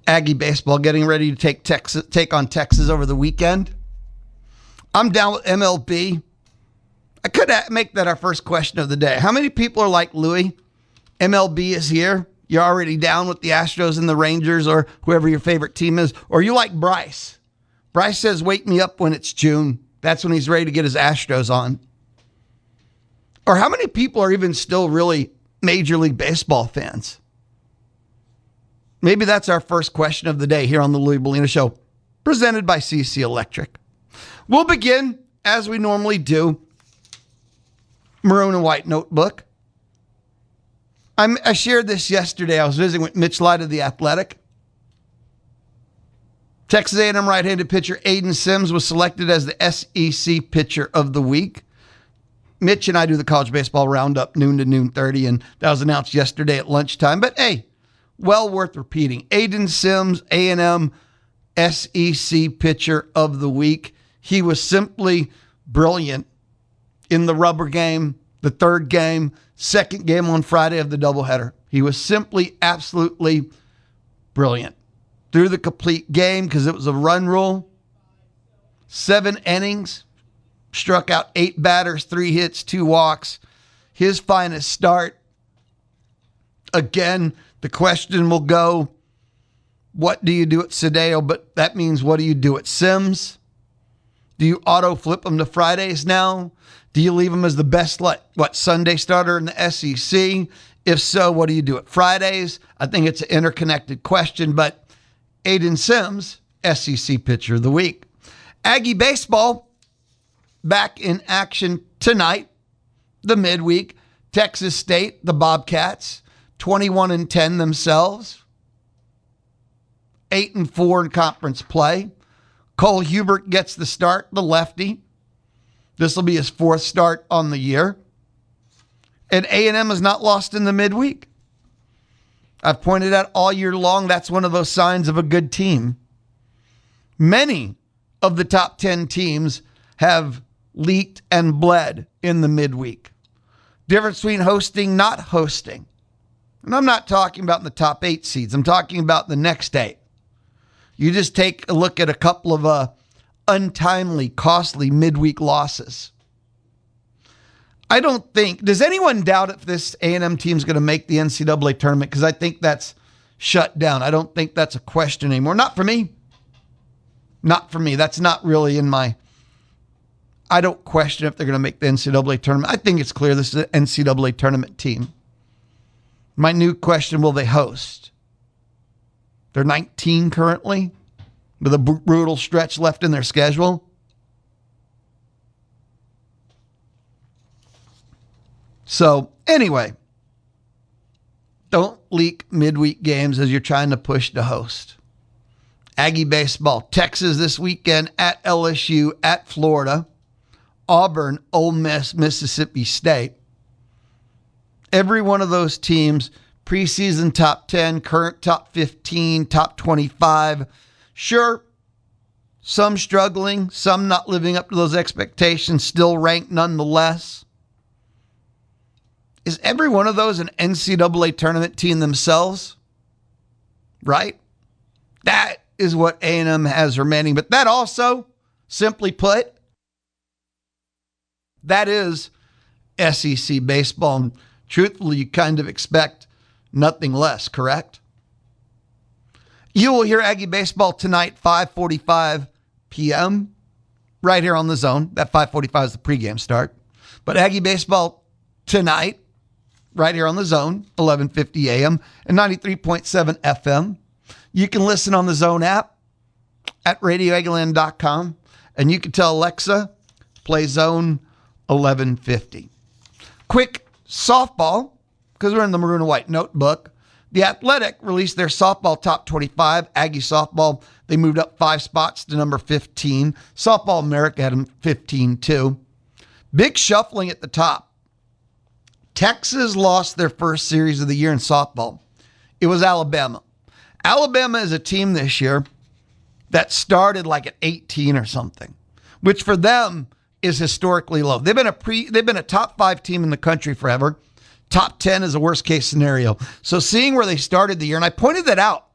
Aggie baseball getting ready to take on Texas over the weekend. I'm down with MLB. I could make that our first question of the day. How many people are like Louis? MLB is here. You're already down with the Astros and the Rangers or whoever your favorite team is. Or you like Bryce. Bryce says, wake me up when it's June. That's when he's ready to get his Astros on. Or how many people are even still really Major League Baseball fans? Maybe that's our first question of the day here on the Louis Bellina Show, presented by CC Electric. We'll begin, as we normally do, maroon and white notebook. I shared this yesterday. I was visiting with Mitch Light of The Athletic. Texas A&M right-handed pitcher Aiden Sims was selected as the SEC Pitcher of the Week. Mitch and I do the college baseball roundup noon to noon 30, and that was announced yesterday at lunchtime. But hey, well worth repeating. Aiden Sims, A&M SEC Pitcher of the Week. He was simply brilliant in the rubber game, the third game, second game on Friday of the doubleheader. He was simply absolutely brilliant. Through the complete game because it was a run rule. 7 innings. Struck out 8 batters, 3 hits, 2 walks. His finest start. Again, the question will go, what do you do at Cedillo? But that means what do you do at Sims? Do you auto flip him to Fridays now? Do you leave him as the best, Sunday starter in the SEC? If so, what do you do at Fridays? I think it's an interconnected question, but Aiden Sims, SEC Pitcher of the Week. Aggie baseball back in action tonight, the midweek. Texas State, the Bobcats, 21-10 themselves. 8-4 in conference play. Cole Hubert gets the start, the lefty. This will be his 4th start on the year. And A&M has not lost in the midweek. I've pointed out all year long that's one of those signs of a good team. Many of the top 10 teams have leaked and bled in the midweek. Difference between hosting, not hosting. And I'm not talking about in the top 8 seeds. I'm talking about the next 8. You just take a look at a couple of untimely, costly midweek losses. I don't think, does anyone doubt if this A&M team is going to make the NCAA tournament? Because I think that's shut down. I don't think that's a question anymore. Not for me. Not for me. That's not really in my, I don't question if they're going to make the NCAA tournament. I think it's clear this is an NCAA tournament team. My new question, will they host? They're 19 currently with a brutal stretch left in their schedule. So anyway, don't leak midweek games as you're trying to push to host. Aggie baseball, Texas this weekend at LSU, at Florida, Auburn, Ole Miss, Mississippi State. Every one of those teams, preseason top 10, current top 15, top 25. Sure, some struggling, some not living up to those expectations, still ranked nonetheless. Is every one of those an NCAA tournament team themselves? Right? That is what A&M has remaining. But that also, simply put, that is SEC baseball. And truthfully, you kind of expect nothing less, correct? You will hear Aggie baseball tonight, 5:45 p.m., right here on the Zone. That 5:45 is the pregame start. But Aggie baseball tonight, right here on the Zone, 11:50 a.m. and 93.7 FM. You can listen on the Zone app at radioeggieland.com, and you can tell Alexa, play Zone 1150. Quick softball, because we're in the maroon and white notebook. The Athletic released their softball top 25. Aggie softball, they moved up 5 spots to number 15. Softball America had them 15 too. Big shuffling at the top. Texas lost their first series of the year in softball. It was Alabama. Alabama is a team this year that started like at 18 or something, which for them is historically low. They've been a top 5 team in the country forever. Top 10 is a worst case scenario. So seeing where they started the year, and I pointed that out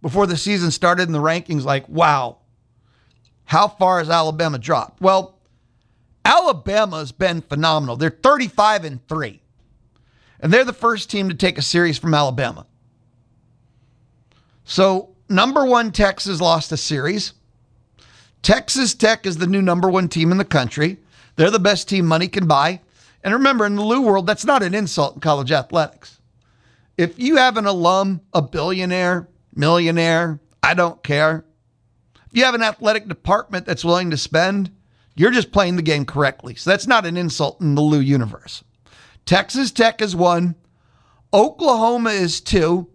before the season started in the rankings like, wow, how far has Alabama dropped? Well, Alabama's been phenomenal. They're 35-3. And they're the first team to take a series from Alabama. So, number one, Texas lost a series. Texas Tech is the new number one team in the country. They're the best team money can buy. And remember, in the Lou world, that's not an insult in college athletics. If you have an alum, a billionaire, millionaire, I don't care. If you have an athletic department that's willing to spend, you're just playing the game correctly. So that's not an insult in the Lou universe. Texas Tech is 1. Oklahoma is 2.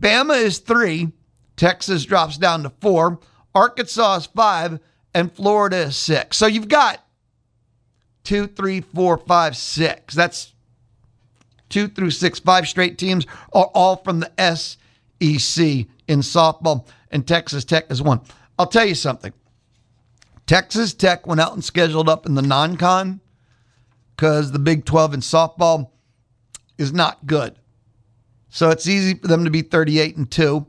Bama is 3. Texas drops down to 4. Arkansas is 5. And Florida is 6. So you've got 2, 3, 4, 5, 6. That's 2 through 6. 5 straight teams are all from the SEC in softball. And Texas Tech is 1. I'll tell you something. Texas Tech went out and scheduled up in the non-con because the Big 12 in softball is not good. So it's easy for them to be 38-2.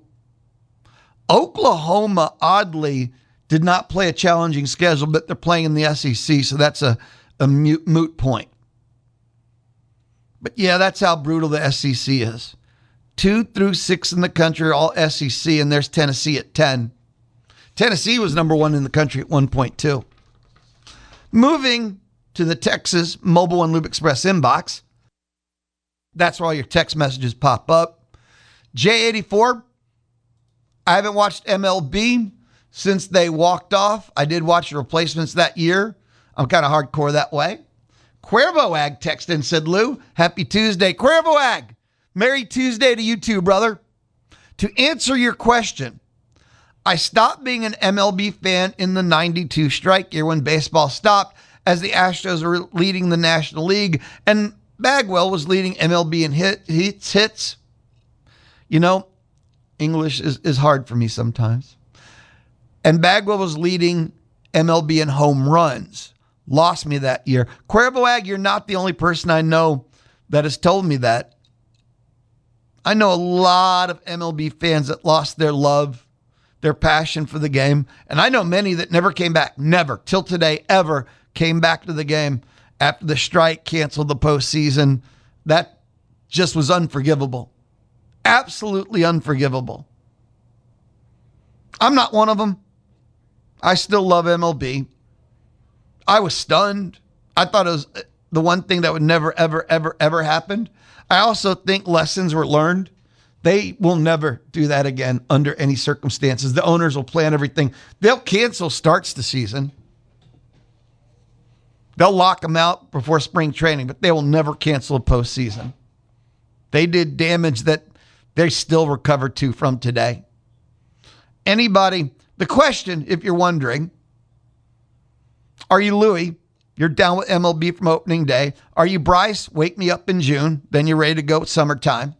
Oklahoma, oddly, did not play a challenging schedule, but they're playing in the SEC, so that's a moot point. But yeah, that's how brutal the SEC is. 2 through 6 in the country are all SEC, and there's Tennessee at 10. Tennessee was number 1 in the country at 1.2. Moving to the Texas Mobile and Lube Express inbox. That's where all your text messages pop up. J84, I haven't watched MLB since they walked off. I did watch the replacements that year. I'm kind of hardcore that way. Cuervo Ag texted and said, Lou, happy Tuesday. Cuervo Ag, Merry Tuesday to you too, brother. To answer your question, I stopped being an MLB fan in the 92 strike year when baseball stopped as the Astros were leading the National League and Bagwell was leading MLB in hits. You know, English is hard for me sometimes. And Bagwell was leading MLB in home runs. Lost me that year. Cuervo Ag, you're not the only person I know that has told me that. I know a lot of MLB fans that lost their love, their passion for the game. And I know many that never came back, never, till today, ever came back to the game after the strike canceled the postseason. That just was unforgivable. Absolutely unforgivable. I'm not one of them. I still love MLB. I was stunned. I thought it was the one thing that would never, ever, ever, ever happen. I also think lessons were learned. They will never do that again under any circumstances. The owners will plan everything. They'll cancel starts the season. They'll lock them out before spring training, but they will never cancel a postseason. They did damage that they still recover to from today. Anybody, the question, if you're wondering, are you Louie? You're down with MLB from opening day. Are you Bryce? Wake me up in June. Then you're ready to go summertime.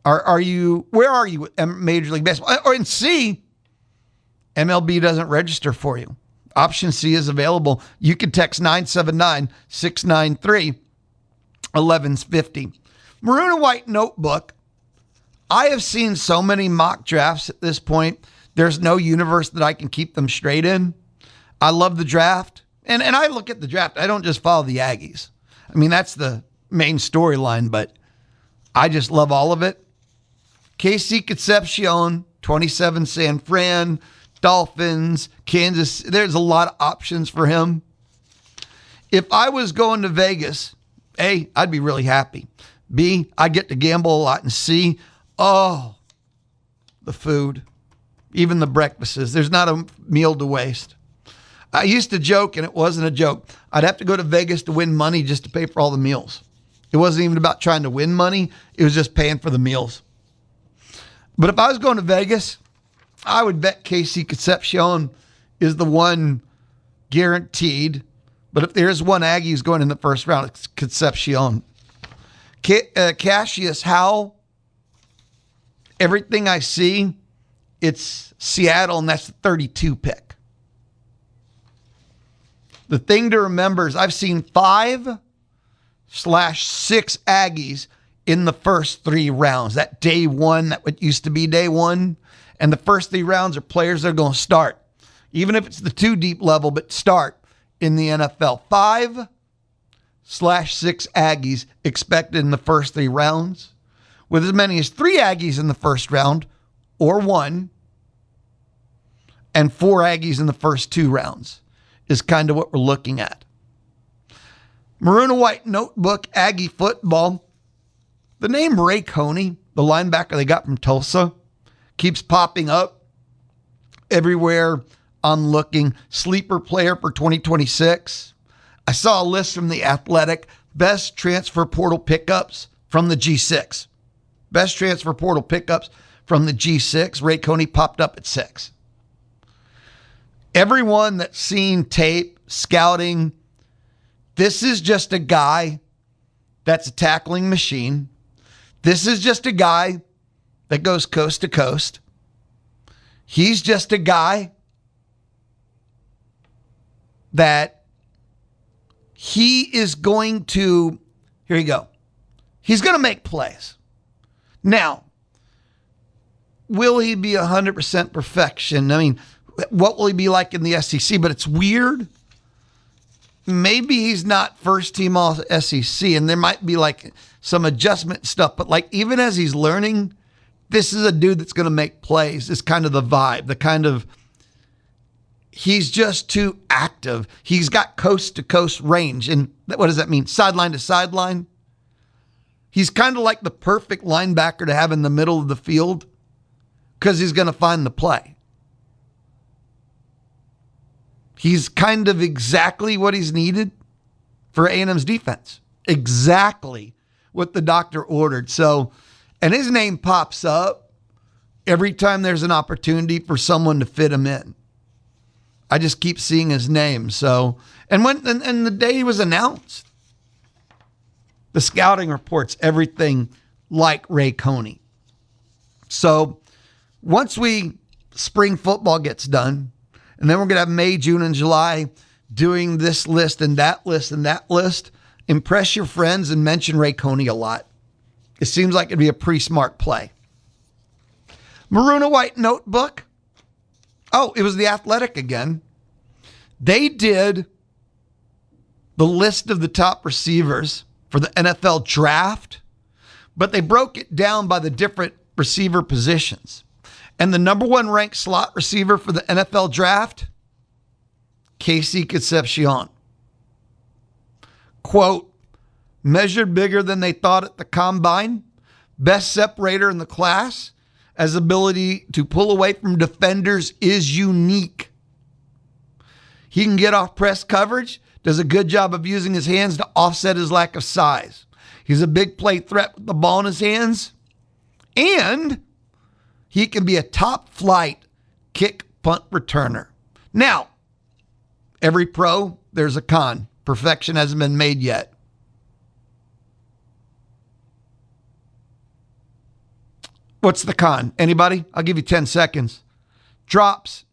Are you, where are you with Major League Baseball? Or in C, MLB doesn't register for you. Option C is available. You can text 979-693-1150. Maroon and White Notebook. I have seen so many mock drafts at this point. There's no universe that I can keep them straight in. I love the draft. And I look at the draft. I don't just follow the Aggies. I mean, that's the main storyline, but I just love all of it. KC Concepcion, 27 San Fran, Dolphins, Kansas. There's a lot of options for him. If I was going to Vegas, A, I'd be really happy. B, I get to gamble a lot. And C, oh, the food, even the breakfasts. There's not a meal to waste. I used to joke, and it wasn't a joke. I'd have to go to Vegas to win money just to pay for all the meals. It wasn't even about trying to win money. It was just paying for the meals. But if I was going to Vegas, I would bet KC Concepcion is the one guaranteed. But if there's one Aggie who's going in the first round, it's Concepcion. Cassius Howell, everything I see, it's Seattle, and that's the 32 pick. The thing to remember is I've seen 5/6 Aggies in the first 3 rounds. That day one, that what used to be day one. And the first 3 rounds are players that are going to start, even if it's the 2 deep level, but start in the NFL. 5/6 Aggies expected in the first 3 rounds, with as many as 3 Aggies in the first round, or 1, and 4 Aggies in the first 2 rounds is kind of what we're looking at. Maroon and White Notebook, Aggie football. The name Ray Coney, the linebacker they got from Tulsa, keeps popping up everywhere I'm looking. Sleeper player for 2026. I saw a list from The Athletic. Best transfer portal pickups from the G6. Best transfer portal pickups from the G6. Ray Coney popped up at 6. Everyone that's seen tape, scouting, this is just a guy that's a tackling machine. This is just a guy that goes coast to coast. He's just a guy that he is going to, here you go. He's going to make plays. Now, will he be 100% perfection? I mean, what will he be like in the SEC? But it's weird. Maybe he's not first team all SEC, and there might be like some adjustment stuff. But like even as he's learning, this is a dude that's going to make plays. It's kind of the vibe, the kind of, he's just too active. He's got coast to coast range. And what does that mean? Sideline to sideline. He's kind of like the perfect linebacker to have in the middle of the field because he's going to find the play. He's kind of exactly what he's needed for A&M's defense. Exactly what the doctor ordered. So, and his name pops up every time there's an opportunity for someone to fit him in. I just keep seeing his name. So, and the day he was announced, the scouting reports, everything like Ray Coney. So once spring football gets done, and then we're going to have May, June, and July doing this list and that list and that list, impress your friends and mention Ray Coney a lot. It seems like it'd be a pretty smart play. Maroon and White Notebook. Oh, it was The Athletic again. They did the list of the top receivers for the NFL draft, but they broke it down by the different receiver positions. And the number 1 ranked slot receiver for the NFL draft, Casey Concepcion. Quote, measured bigger than they thought at the combine, best separator in the class, as ability to pull away from defenders is unique. He can get off press coverage, does a good job of using his hands to offset his lack of size. He's a big play threat with the ball in his hands, and he can be a top flight kick punt returner. Now, every pro, there's a con. Perfection hasn't been made yet. What's the con? Anybody? I'll give you 10 seconds. Drops.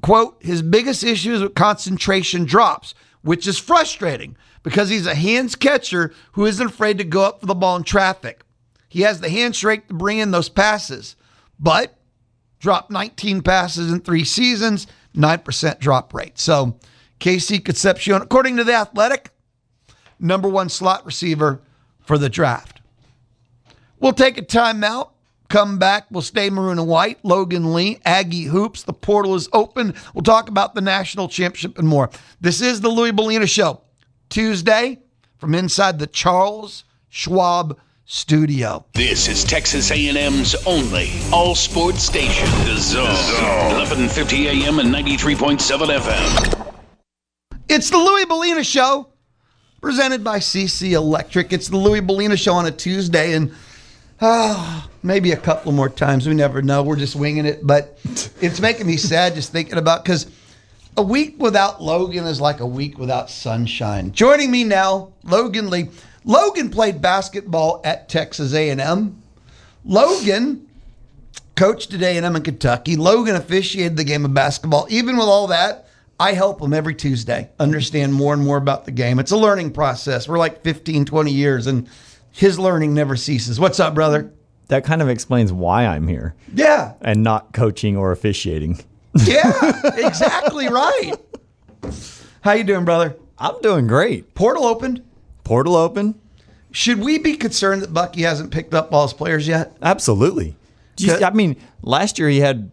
Quote, his biggest issue is with concentration drops, which is frustrating because he's a hands catcher who isn't afraid to go up for the ball in traffic. He has the hand strength to bring in those passes, but dropped 19 passes in 3 seasons, 9% drop rate. So Casey Concepcion, according to The Athletic, number 1 slot receiver for the draft. We'll take a timeout. Come back. We'll stay maroon and white. Logan Lee, Aggie Hoops. The portal is open. We'll talk about the national championship and more. This is the Louis Bellina Show. Tuesday from inside the Charles Schwab studio. This is Texas A&M's only all-sports station, The Zone. 1150 AM and 93.7 FM. It's the Louis Bellina Show, presented by CC Electric. It's the Louis Bellina Show on a Tuesday, and maybe a couple more times. We never know. We're just winging it. But it's making me sad just thinking about, because a week without Logan is like a week without sunshine. Joining me now, Logan Lee. Logan played basketball at Texas A&M. Logan coached at A&M in Kentucky. Logan officiated the game of basketball. Even with all that, I help him every Tuesday understand more and more about the game. It's a learning process. We're like 15, 20 years, and his learning never ceases. What's up, brother? That kind of explains why I'm here. Yeah. And not coaching or officiating. Yeah, exactly right. How you doing, brother? I'm doing great. Portal opened. Portal open? Should we be concerned that Bucky hasn't picked up all his players yet? Absolutely. I mean, last year he had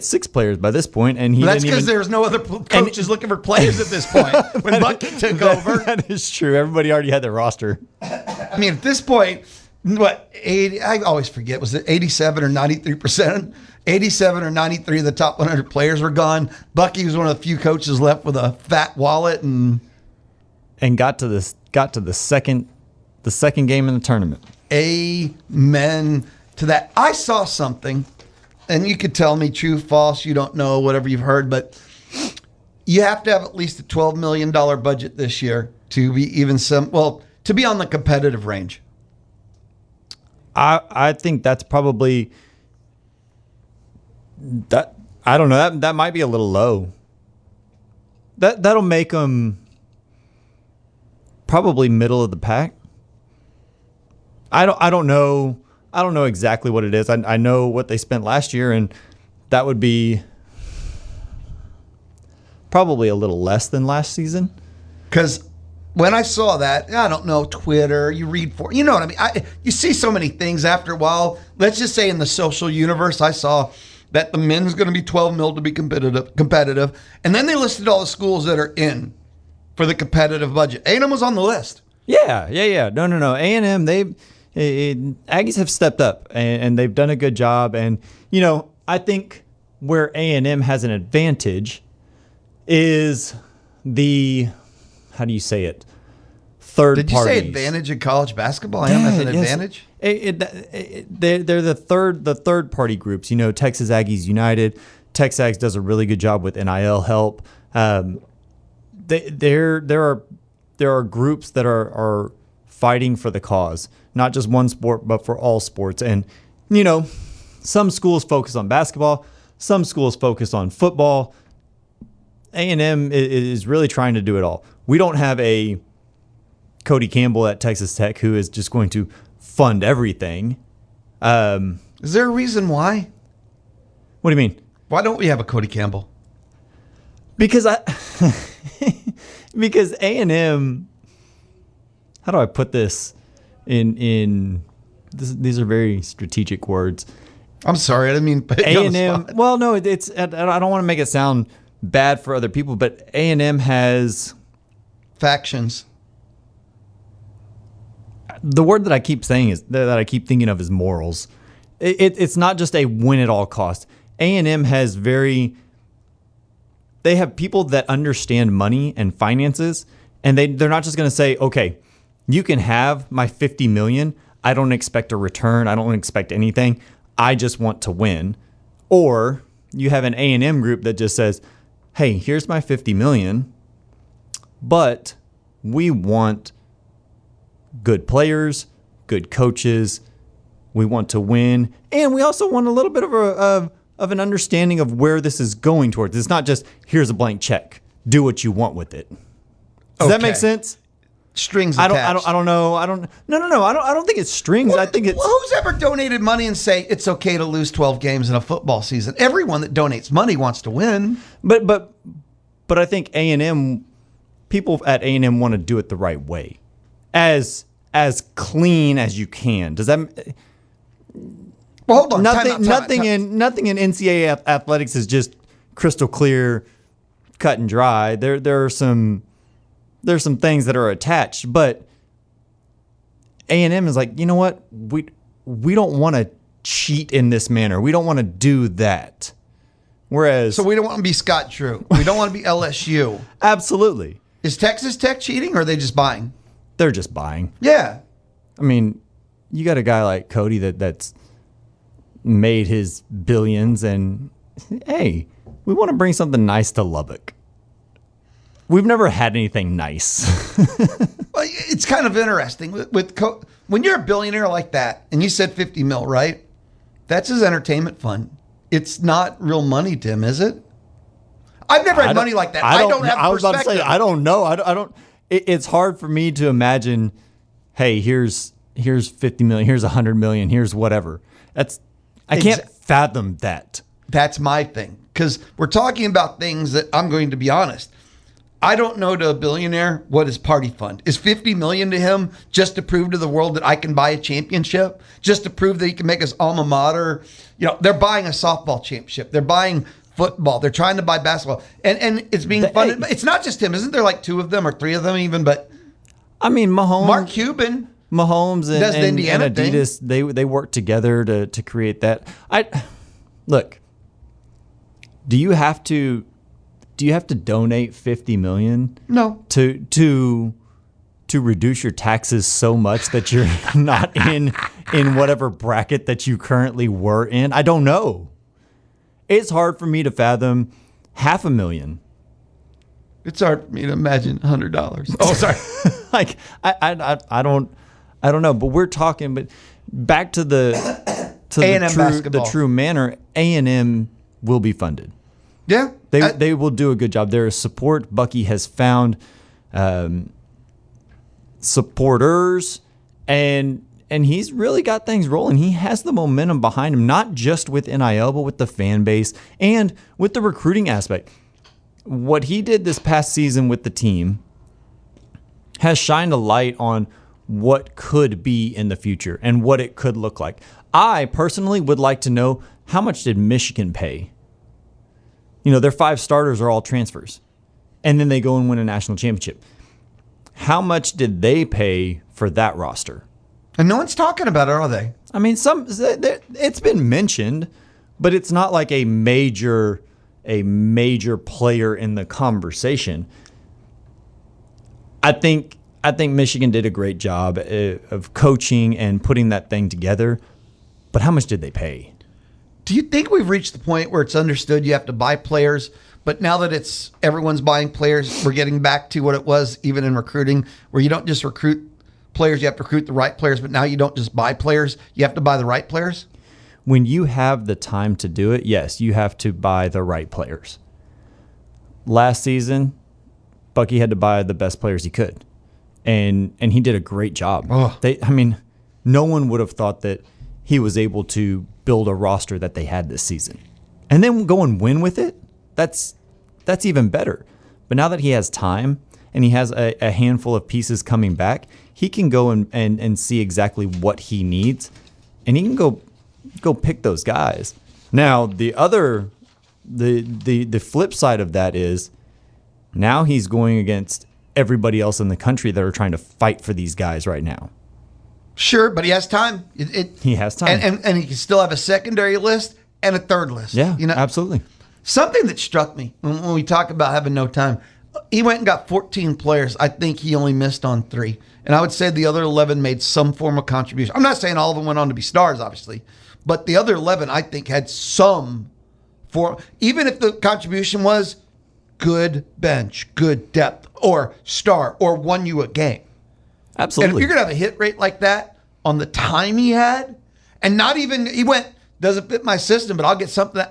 6 players by this point, and that's because there's no other coaches looking for players at this point. When Bucky took over, that is true. Everybody already had their roster. I mean, at this point, what 80? I always forget. Was it 87 or 93%? 87 or 93 of the top 100 players were gone. Bucky was one of the few coaches left with a fat wallet and got to the second game in the tournament. Amen to that. I saw something, and you could tell me true, false, you don't know, whatever you've heard, but you have to have at least a $12 million budget this year to be to be on the competitive range. I think that's probably that. I don't know. That might be a little low. That'll make them probably middle of the pack. I don't know. I don't know exactly what it is. I know what they spent last year, and that would be probably a little less than last season. Because when I saw that, I don't know, Twitter, you read you know what I mean? You see so many things after a while. Let's just say in the social universe, I saw that the men's going to be 12 mil to be competitive. And then they listed all the schools that are in for the competitive budget. A&M was on the list. Yeah. No. A&M, Aggies have stepped up, and they've done a good job. And, I think where A&M has an advantage is how do you say it? Third parties. Did you say advantage in college basketball? A&M has an advantage? They're the third party groups. Texas Aggies United. TexAgs does a really good job with NIL help. There are groups that are fighting for the cause, not just one sport, but for all sports. And some schools focus on basketball, some schools focus on football. A&M is really trying to do it all. We don't have a Cody Campbell at Texas Tech who is just going to fund everything. Is there a reason why? What do you mean? Why don't we have a Cody Campbell? Because because A&M, how do I put this in these are very strategic words. I'm sorry, I didn't mean put you on the A&M. spot. Well, no, I don't want to make it sound bad for other people, but A&M has factions. The word that I keep saying is that I keep thinking of is morals. It's not just a win at all cost. A&M has they have people that understand money and finances, and they're not just going to say, okay, you can have my $50 million. I don't expect a return. I don't expect anything. I just want to win. Or you have an A&M group that just says, hey, here's my $50 million, but we want good players, good coaches. We want to win, and we also want a little bit of an understanding of where this is going towards. It's not just here's a blank check. Do what you want with it. Does that make sense? Strings attached. I don't know. No. I don't think it's strings. I think it's who's ever donated money and say it's okay to lose 12 games in a football season. Everyone that donates money wants to win. But I think A&M people at A&M want to do it the right way, as clean as you can. Does that? Well, hold on. Nothing in NCAA athletics is just crystal clear, cut and dry. There's some things that are attached, but A&M is like, you know what? We don't want to cheat in this manner. We don't want to do that. Whereas, so we don't want to be Scott Drew. We don't want to be LSU. Absolutely. Is Texas Tech cheating, or are they just buying? They're just buying. Yeah. I mean, you got a guy like Cody that's made his billions, and hey, we want to bring something nice to Lubbock. We've never had anything nice. Well, it's kind of interesting when you're a billionaire like that, and you said 50 mil, right? That's his entertainment fund. It's not real money, Tim, is it? I've never had money like that. I don't have perspective. I was about to say, I don't know. I don't. It's hard for me to imagine. Hey, here's 50 million. Here's 100 million. Here's whatever. I can't fathom that. That's my thing, because we're talking about things that I'm going to be honest. I don't know to a billionaire what his party fund is. 50 million to him just to prove to the world that I can buy a championship, just to prove that he can make his alma mater. You know, they're buying a softball championship. They're buying football. They're trying to buy basketball, and it's being funded. It's not just him, isn't there? Like 2 of them or 3 of them even. But I mean, Mark Cuban, Mahomes, and Adidas, they work together to create that. Look. Do you have to donate $50 million? No. To reduce your taxes so much that you're not in whatever bracket that you currently were in? I don't know. It's hard for me to fathom $500,000. It's hard for me to imagine $100. Oh, sorry. Like I don't know. But we're talking. But back to the A&M basketball. The true manner. A&M will be funded. Yeah. They will do a good job. There is support. Bucky has found supporters, and he's really got things rolling. He has the momentum behind him, not just with NIL, but with the fan base and with the recruiting aspect. What he did this past season with the team has shined a light on what could be in the future and what it could look like. I personally would like to know, how much did Michigan pay? You know, their 5 starters are all transfers. And then they go and win a national championship. How much did they pay for that roster? And no one's talking about it, are they? I mean, it's been mentioned, but it's not like a major player in the conversation. I think Michigan did a great job of coaching and putting that thing together. But how much did they pay? Do you think we've reached the point where it's understood you have to buy players, but now that everyone's buying players, we're getting back to what it was even in recruiting, where you don't just recruit players, you have to recruit the right players, but now you don't just buy players, you have to buy the right players? When you have the time to do it, yes, you have to buy the right players. Last season, Bucky had to buy the best players he could, and he did a great job. Oh. No one would have thought that he was able to build a roster that they had this season. And then go and win with it, that's even better. But now that he has time and he has a handful of pieces coming back, he can go and see exactly what he needs, and he can go pick those guys. Now, the flip side of that is now he's going against everybody else in the country that are trying to fight for these guys right now. Sure, but he has time. He has time. And he can still have a secondary list and a third list. Yeah, absolutely. Something that struck me when we talk about having no time, he went and got 14 players. I think he only missed on 3. And I would say the other 11 made some form of contribution. I'm not saying all of them went on to be stars, obviously, but the other 11, I think, had some form. Even if the contribution was good bench, good depth, or star, or won you a game. Absolutely. And if you're going to have a hit rate like that on the time he had, and not even, he went, doesn't fit my system, but I'll get something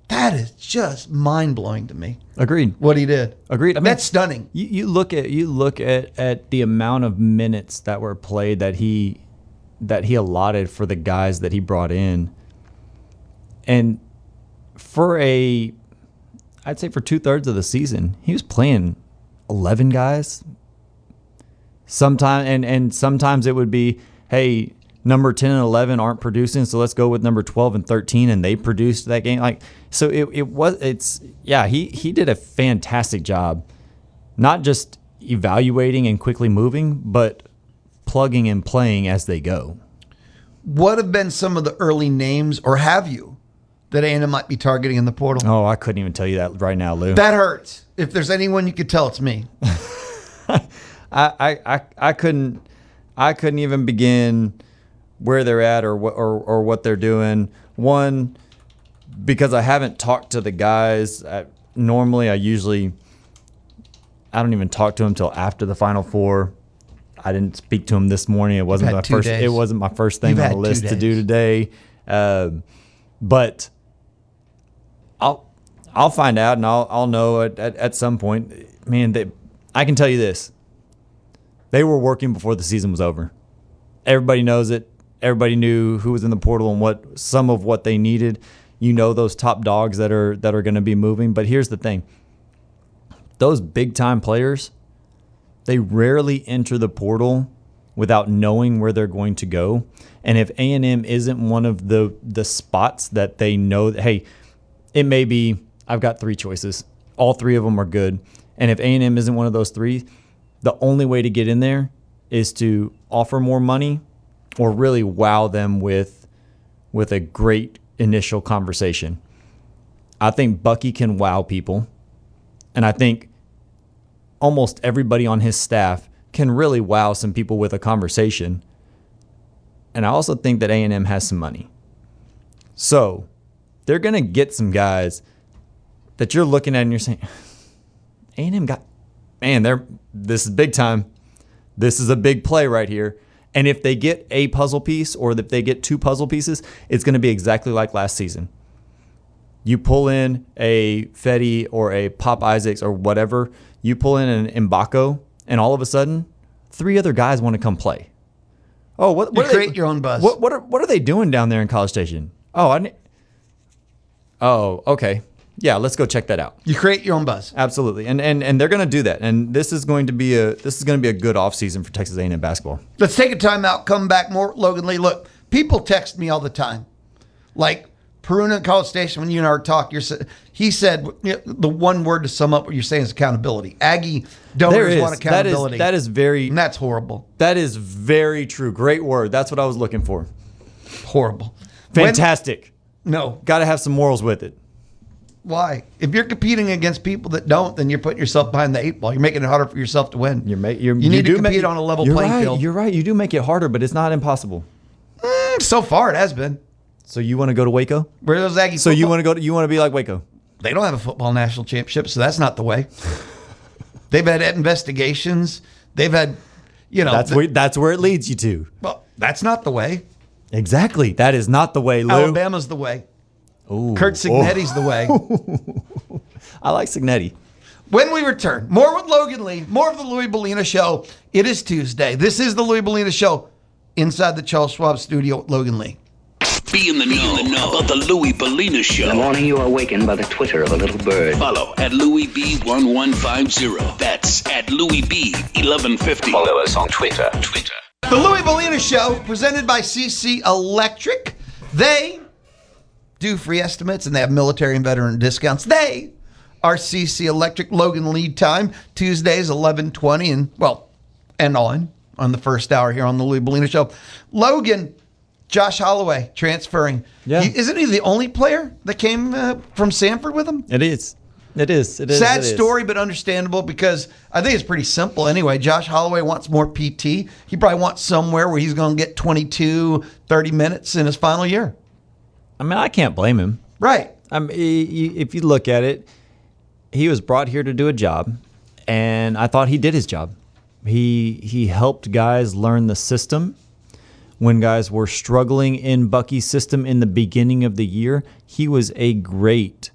that is just mind-blowing to me. Agreed. What he did. Agreed. That's stunning. You look at the amount of minutes that were played that he allotted for the guys that he brought in. And I'd say for 2/3 of the season, he was playing 11 guys. Sometimes it would be, hey, number 10 and 11 aren't producing, so let's go with number 12 and 13, and they produced that game. He did a fantastic job, not just evaluating and quickly moving, but plugging and playing as they go. What have been some of the early names, or have you, that A&M might be targeting in the portal? Oh, I couldn't even tell you that right now, Lou. That hurts. If there's anyone you could tell, it's me. I couldn't even begin where they're at or what they're doing. One, because I haven't talked to the guys. Normally, I don't even talk to them until after the Final Four. I didn't speak to him this morning. It wasn't my first. Days. It wasn't my first thing on the list to do today. But I'll find out, and I'll know at some point. Man, I can tell you this. They were working before the season was over. Everybody knows it. Everybody knew who was in the portal and some of what they needed. You know those top dogs that are going to be moving. But here's the thing. Those big-time players, they rarely enter the portal without knowing where they're going to go. And if A&M isn't one of the spots that they know, that, hey, it may be, I've got 3 choices. All 3 of them are good. And if A&M isn't one of those 3, the only way to get in there is to offer more money or really wow them with a great initial conversation. I think Bucky can wow people. And I think almost everybody on his staff can really wow some people with a conversation. And I also think that A&M has some money. So they're going to get some guys that you're looking at and you're saying, A&M got, man, this is big time. This is a big play right here. And if they get a puzzle piece or if they get 2 puzzle pieces, it's going to be exactly like last season. You pull in a Fetty or a Pop Isaacs or whatever, you pull in an Mbako, and all of a sudden, 3 other guys want to come play. Oh, what you create your own buzz. What are they doing down there in College Station? Oh, okay. Yeah, let's go check that out. You create your own buzz. Absolutely. And they're going to do that. And this is going to be a good offseason for Texas A&M basketball. Let's take a timeout, come back more. Logan Lee, look, people text me all the time. Like Peruna at College Station, when you and I were talking, he said the one word to sum up what you're saying is accountability. Aggie donors want accountability. That is very... And that's horrible. That is very true. Great word. That's what I was looking for. Horrible. Fantastic. No. Got to have some morals with it. Why? If you're competing against people that don't, then you're putting yourself behind the 8 ball. You're making it harder for yourself to win. You need to compete on a level playing field. You're right. You do make it harder, but it's not impossible. So far, it has been. So you want to go to Waco? Where are those Aggies? So you want to go? You want to be like Waco? They don't have a football national championship, so that's not the way. They've had investigations. They've had, That's where it leads you to. Well, that's not the way. Exactly. That is not the way, Lou. Alabama's the way. Ooh. Kurt Cignetti's the way. I like Cignetti. When we return, more with Logan Lee, more of the Louis Bellina Show. It is Tuesday. This is the Louis Bellina Show inside the Charles Schwab studio with Logan Lee. Be in the know about the Louis Bellina Show. In the morning, you are awakened by the twitter of a little bird. Follow at Louis B1150. That's at Louis B1150. Follow us on Twitter. The Louis Bellina Show, presented by CC Electric. They do free estimates, and they have military and veteran discounts. They are CC Electric. Logan lead time, Tuesdays, 11:20, and on the first hour here on the Louis Bellina Show. Logan, Josh Holloway transferring. Yeah. Isn't he the only player that came from Sanford with him? It is. Sad story, but understandable because I think it's pretty simple anyway. Josh Holloway wants more PT. He probably wants somewhere where he's going to get 22, 30 minutes in his final year. I mean, I can't blame him. Right. If you look at it, he was brought here to do a job, and I thought he did his job. He helped guys learn the system. When guys were struggling in Bucky's system in the beginning of the year, he was a great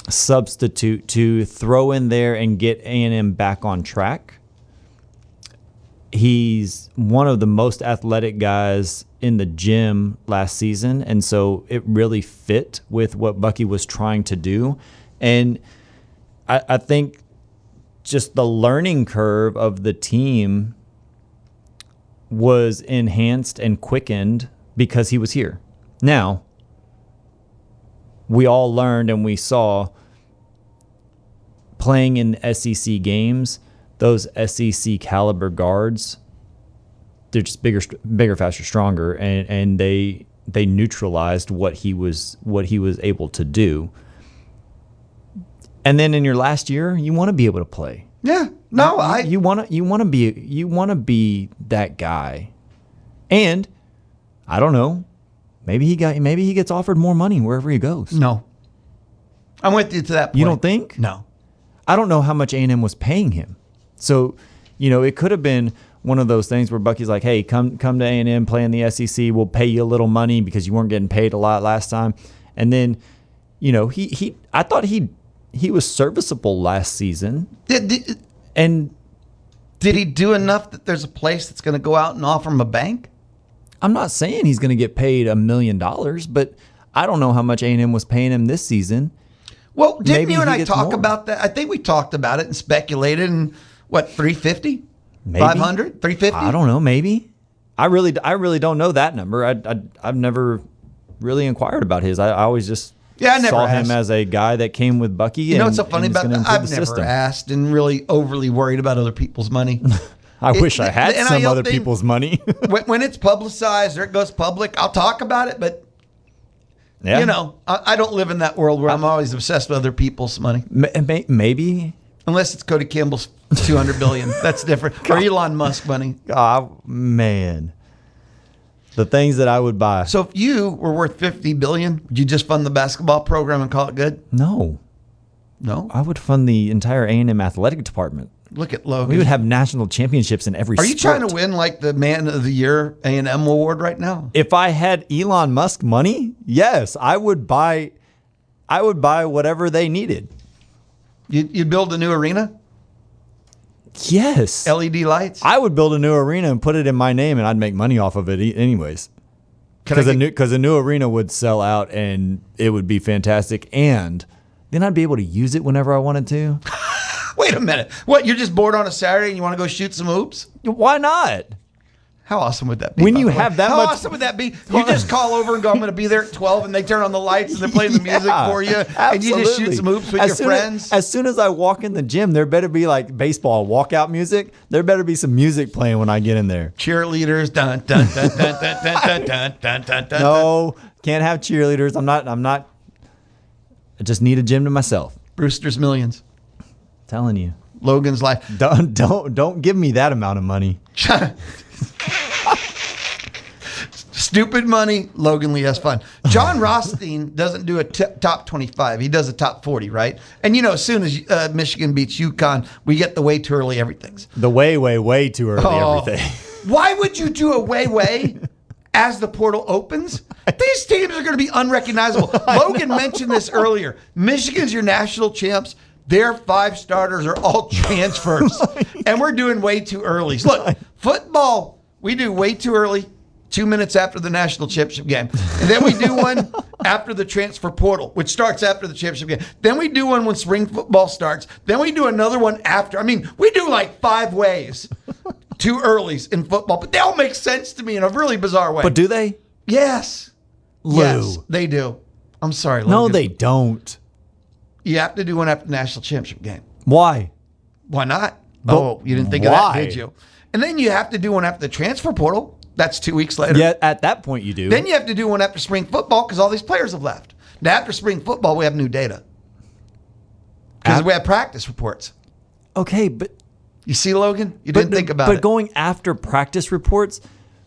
substitute to throw in there and get A&M back on track. He's one of the most athletic guys in the gym last season, and so it really fit with what Bucky was trying to do. And I think just the learning curve of the team was enhanced and quickened because he was here. Now, we all learned and we saw playing in SEC games, those SEC caliber guards, they're just bigger, faster, stronger, and they neutralized what he was able to do. And then in your last year, you want to be able to play. Yeah. No, you want to be that guy. And I don't know, maybe he gets offered more money wherever he goes. No. I'm with you to that point. You don't think? No. I don't know how much A&M was paying him. So, it could have been one of those things where Bucky's like, hey, come to A&M, play in the SEC. We'll pay you a little money because you weren't getting paid a lot last time. And then, I thought he was serviceable last season. And did he do enough that there's a place that's going to go out and offer him a bank? I'm not saying he's going to get paid $1 million, but I don't know how much A&M was paying him this season. Well, didn't Maybe you and he I gets talk more. about that? I think we talked about it and speculated. And what, 350, Maybe. 500, 350? I don't know. Maybe. I really don't know that number. I've never really inquired about his. I always just I never saw asked. him as a guy that came with Bucky. You know what's so funny about that? I've never asked and really overly worried about other people's money. I wish I had the some NIL other thing- people's money. when it's publicized or it goes public, I'll talk about it. But Yeah. I don't live in that world where I'm always obsessed with other people's money. Maybe. Unless it's Cody Campbell's $200 billion. That's different. Or Elon Musk money. Oh, man. The things that I would buy. So if you were worth $50 billion, would you just fund the basketball program and call it good? No. No. I would fund the entire A&M athletic department. Look at Logan. We would have national championships in every Are sport. you trying to win like the Man of the Year A&M award right now? If I had Elon Musk money, yes, I would buy whatever they needed. You'd build a new arena? Yes. LED lights? I would build a new arena and put it in my name, and I'd make money off of it anyways. Because a new arena would sell out, and it would be fantastic, and then I'd be able to use it whenever I wanted to. Wait a minute. What, you're just bored on a Saturday and you want to go shoot some hoops? Why not? How awesome would that be? When by you the way? have that How much- awesome would that be? You just call over and go, I'm going to be there at 12, and they turn on the lights and they're playing the music for you, and you just shoot Absolutely. some hoops with your friends. As soon as I walk in the gym, there better be like baseball walkout music. There better be some music playing when I get in there. Cheerleaders, dun dun dun dun dun dun dun dun dun dun. No, can't have cheerleaders. I'm not. I just need a gym to myself. Brewster's Millions. Telling you. Logan's Life. Don't give me that amount of money. Stupid money. Logan Lee has fun. John Rothstein doesn't do a top 25. He does a top 40, right? And as soon as Michigan beats UConn, we get the way too early everything's. The way too early everything. Why would you do a way as the portal opens? These teams are going to be unrecognizable. Logan mentioned this earlier. Michigan's your national champs. Their 5 starters are all transfers. And we're doing way too early. Look, football, we do way too early, 2 minutes after the national championship game. And then we do one after the transfer portal, which starts after the championship game. Then we do one when spring football starts. Then we do another one after. I mean, we do like 5 ways too earlys in football, but they all make sense to me in a really bizarre way. But do they? Yes. Lou. Yes, they do. I'm sorry, Logan. No, they don't. You have to do one after the national championship game. Why? Why not? But You didn't think of that, why? did you? And then you have to do one after the transfer portal. That's 2 weeks later. Yeah, at that point you do. Then you have to do one after spring football because all these players have left. Now, after spring football, we have new data. Because we have practice reports. Okay, but You see, Logan? You didn't think about it. But going after practice reports,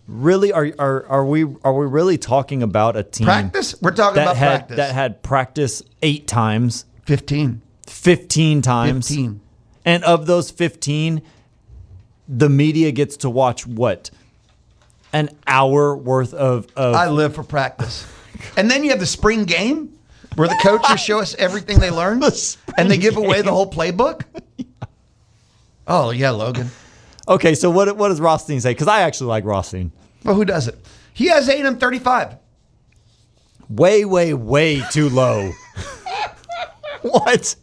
really, are we really talking about a team Practice? We're talking about practice. that had practice 8 times, 15. 15 times, 15. and of those 15, the media gets to watch what? An hour worth of I live for practice. And then you have the spring game where the coaches show us everything they learned and they give away the whole playbook. Oh, yeah, Logan. Okay, so what does Rothstein say? Because I actually like Rothstein. Well, who does it? He has A&M 35. Way too low. What?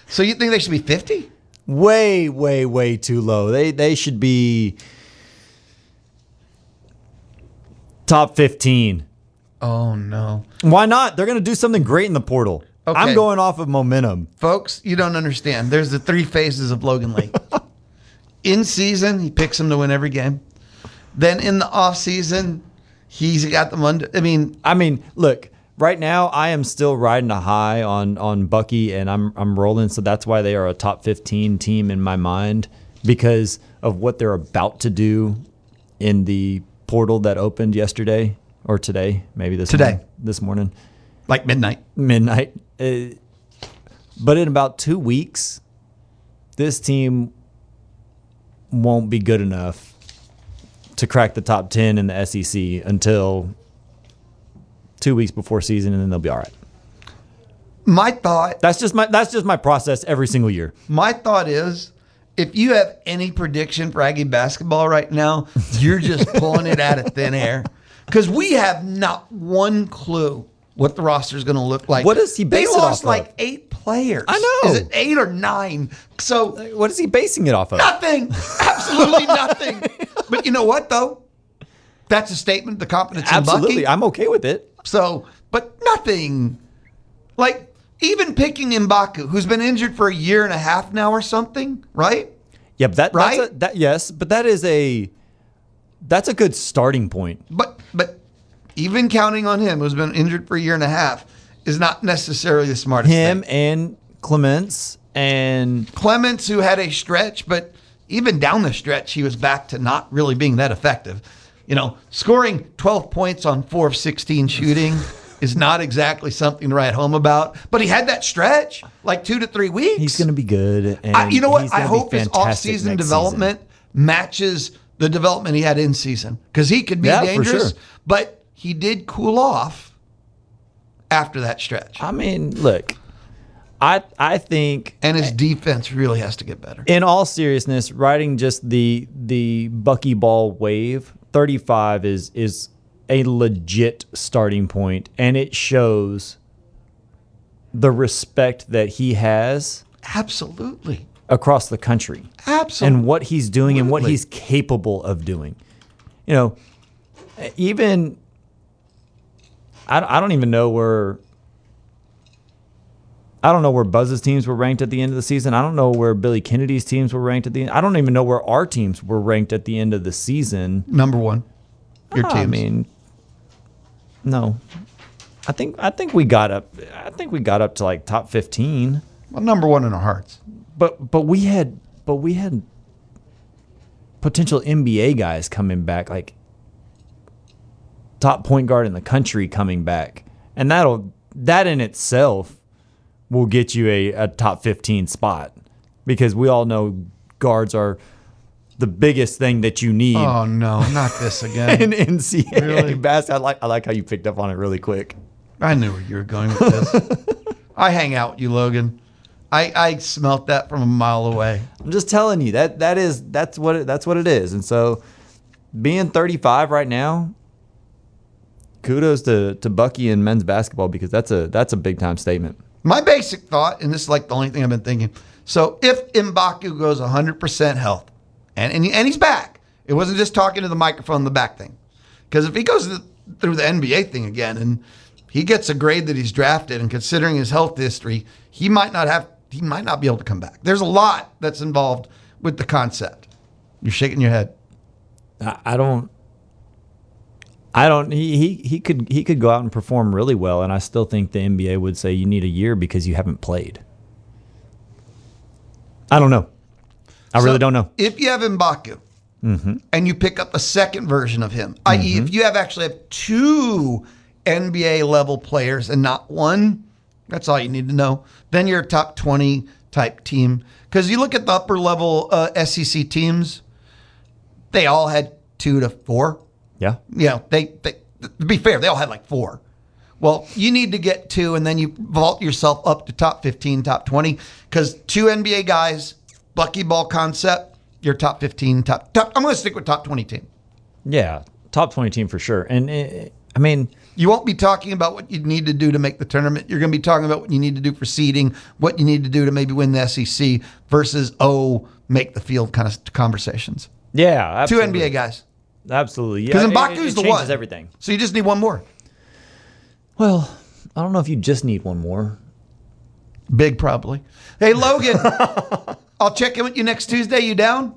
So you think they should be 50? Way too low. They should be top 15. Oh, no. Why not? They're going to do something great in the portal. Okay. I'm going off of momentum. Folks, you don't understand. There's the 3 phases of Logan Lee. In season, he picks them to win every game. Then in the off season, he's got them under. I mean, look, right now I am still riding a high on Bucky, and I'm rolling. So that's why they are a top 15 team in my mind, because of what they're about to do in the portal that opened yesterday or today, maybe this morning, like midnight. But in about 2 weeks, this team won't be good enough to crack the top 10 in the SEC until 2 weeks before season, and then they'll be all right. My thought. That's just my process every single year. My thought is, if you have any prediction for Aggie basketball right now, you're just pulling it out of thin air. Because we have not one clue what the roster is going to look like. What does he base it off of? They lost like 8 players. I know. Is it 8 or 9? So what is he basing it off of? nothing. Absolutely nothing. But you know what, though? That's a statement of the competence in Bucky. Absolutely. I'm okay with it. So, but nothing. Like, even picking M'Baku, who's been injured for a year and a half now or something, right? Yeah, but right? Yes, but that's a good starting point. But even counting on him, who's been injured for a year and a half, is not necessarily the smartest Him thing. and Clements, who had a stretch, but even down the stretch, he was back to not really being that effective. You know, scoring 12 points on 4 of 16 shooting is not exactly something to write home about. But he had that stretch, like 2 to 3 weeks. he's going to be good. And you know what? he's I gonna be hope his fantastic off-season next development matches the development he had in season. Because he could be Yeah, for dangerous, sure. but he did cool off after that stretch. I mean, look, I think, And his defense really has to get better. in all seriousness, riding just the Bucky Ball wave, 35 is a legit starting point, and it shows the respect that he has Absolutely. across the country. Absolutely. And what he's doing and what he's capable of doing. You know, even I don't even know where Buzz's teams were ranked at the end of the season. I don't know where Billy Kennedy's teams were ranked at the end. I don't even know where our teams were ranked at the end of the season. Number one. Your teams. I mean, no. I think we got up. I think we got up to like top 15. Well, number one in our hearts. But we had potential NBA guys coming back, like top point guard in the country coming back, and that in itself will get you a top 15 spot, because we all know guards are the biggest thing that you need. Oh no, not this again. in NCAA Really? basketball. I like how you picked up on it really quick. I knew where you were going with this. I hang out with you, Logan. I smelt that from a mile away. I'm just telling you that's what it is. And so, being 35 right now, kudos to Bucky and men's basketball, because that's a big time statement. My basic thought, and this is like the only thing I've been thinking. So if M'Baku goes 100% health, and he's back, it wasn't just talking to the microphone in the back thing. Because if he goes through the NBA thing again and he gets a grade that he's drafted, and considering his health history, he might not be able to come back. There's a lot that's involved with the concept. You're shaking your head. I don't. He could go out and perform really well, and I still think the NBA would say you need a year because you haven't played. I don't know. I really don't know. If you have M'Baku and you pick up a second version of him, i.e., if you actually have 2 NBA level players and not one, that's all you need to know. Then you're a top 20 type team. Because you look at the upper level SEC teams, they all had 2 to 4. Yeah. Yeah, they to be fair, they all had like 4. Well, you need to get 2, and then you vault yourself up to top 15, top 20. Because 2 NBA guys, Bucky Ball concept, you're top 15, top. I'm going to stick with top 20 team. Yeah, top 20 team for sure. And I mean, you won't be talking about what you need to do to make the tournament. You're going to be talking about what you need to do for seeding, what you need to do to maybe win the SEC versus, make the field kind of conversations. yeah, absolutely. 2 NBA guys. Absolutely. Yeah. Because It M'Baku's the changes one. everything. So you just need one more. Well, I don't know if you just need one more. Big probably. Hey, Logan, I'll check in with you next Tuesday. You down?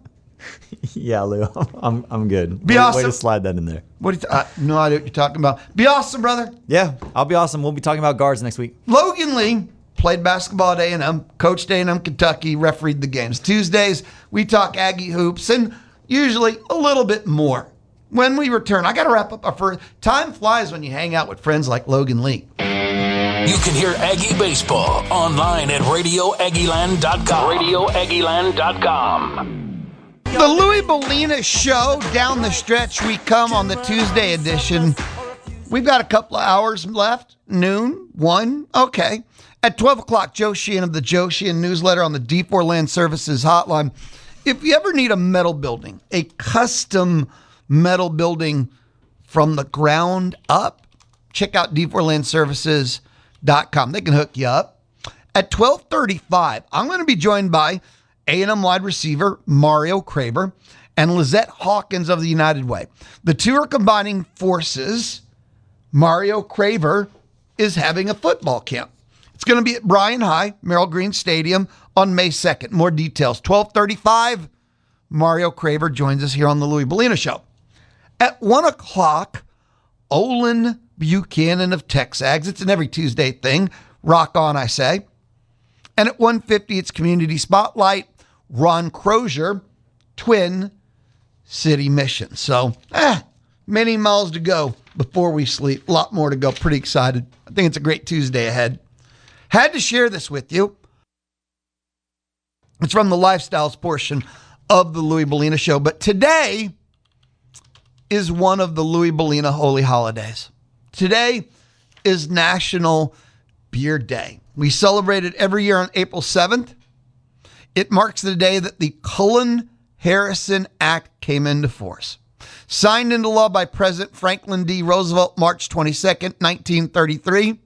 Yeah, Lou, I'm good. Be Way awesome. to slide that in there. What do you no idea what you're talking about. Be awesome, brother. Yeah, I'll be awesome. We'll be talking about guards next week. Logan Lee played basketball at A&M, coached A&M Kentucky, refereed the games. Tuesdays, we talk Aggie hoops and usually a little bit more. When we return, I got to wrap up our first. Time flies when you hang out with friends like Logan Lee. You can hear Aggie Baseball online at RadioAggieland.com. RadioAggieland.com. The Louis Bellina Show, down the stretch we come on the Tuesday edition. We've got a couple of hours left, noon, 1, okay. At 12 o'clock, Joe Sheehan of the Joe Sheehan newsletter on the D4 Land Services hotline. If you ever need a metal building, a custom metal building from the ground up, check out d4landservices.com. They can hook you up. At 12:35, I'm going to be joined by A&M wide receiver Mario Craver and Lizette Hawkins of the United Way. The two are combining forces. Mario Craver is having a football camp. It's going to be at Bryan High, Merrill Green Stadium on May 2nd. More details. 12:35, Mario Craver joins us here on the Louis Bellina Show. At 1 o'clock, Olin Buchanan of Texags. It's an every Tuesday thing. Rock on, I say. And at 1:50, it's Community Spotlight. Ron Crozier, Twin City Mission. So, many miles to go before we sleep. A lot more to go. Pretty excited. I think it's a great Tuesday ahead. Had to share this with you. It's from the lifestyles portion of the Louis Bellina Show. But today is one of the Louis Bellina holy holidays. Today is National Beer Day. We celebrate it every year on April 7th. It marks the day that the Cullen-Harrison Act came into force. Signed into law by President Franklin D. Roosevelt, March 22nd, 1933.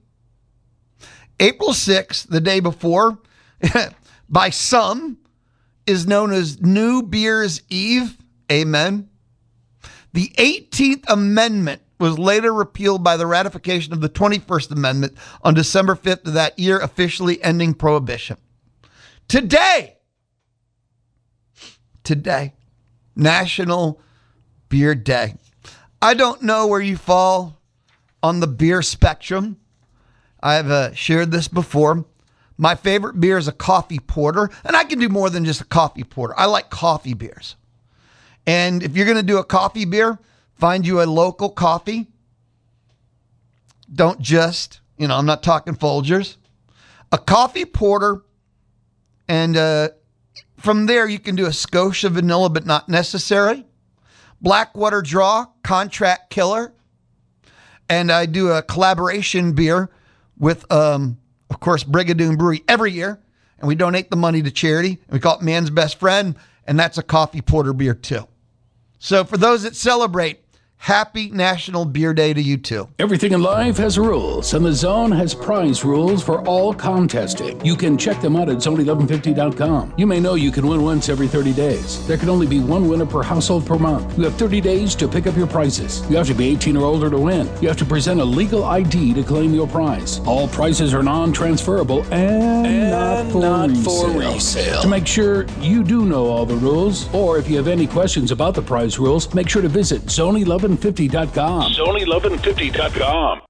April 6th, the day before, by some, is known as New Beer's Eve. Amen. The 18th Amendment was later repealed by the ratification of the 21st Amendment on December 5th of that year, officially ending Prohibition. Today, National Beer Day. I don't know where you fall on the beer spectrum. I've shared this before. My favorite beer is a coffee porter, and I can do more than just a coffee porter. I like coffee beers. And if you're going to do a coffee beer, find you a local coffee. Don't just, I'm not talking Folgers. A coffee porter, and from there you can do a Scotia vanilla, but not necessary. Blackwater Draw, Contract Killer. And I do a collaboration beer with, of course, Brigadoon Brewery every year. And we donate the money to charity. And we call it Man's Best Friend. And that's a coffee porter beer too. So for those that celebrate, happy National Beer Day to you too. Everything in life has rules, and the Zone has prize rules for all contesting. You can check them out at zone1150.com. You may know you can win once every 30 days. There can only be one winner per household per month. You have 30 days to pick up your prizes. You have to be 18 or older to win. You have to present a legal ID to claim your prize. All prizes are non-transferable and not for resale. To make sure you do know all the rules, or if you have any questions about the prize rules, make sure to visit zone1150.com. Zone1150.com.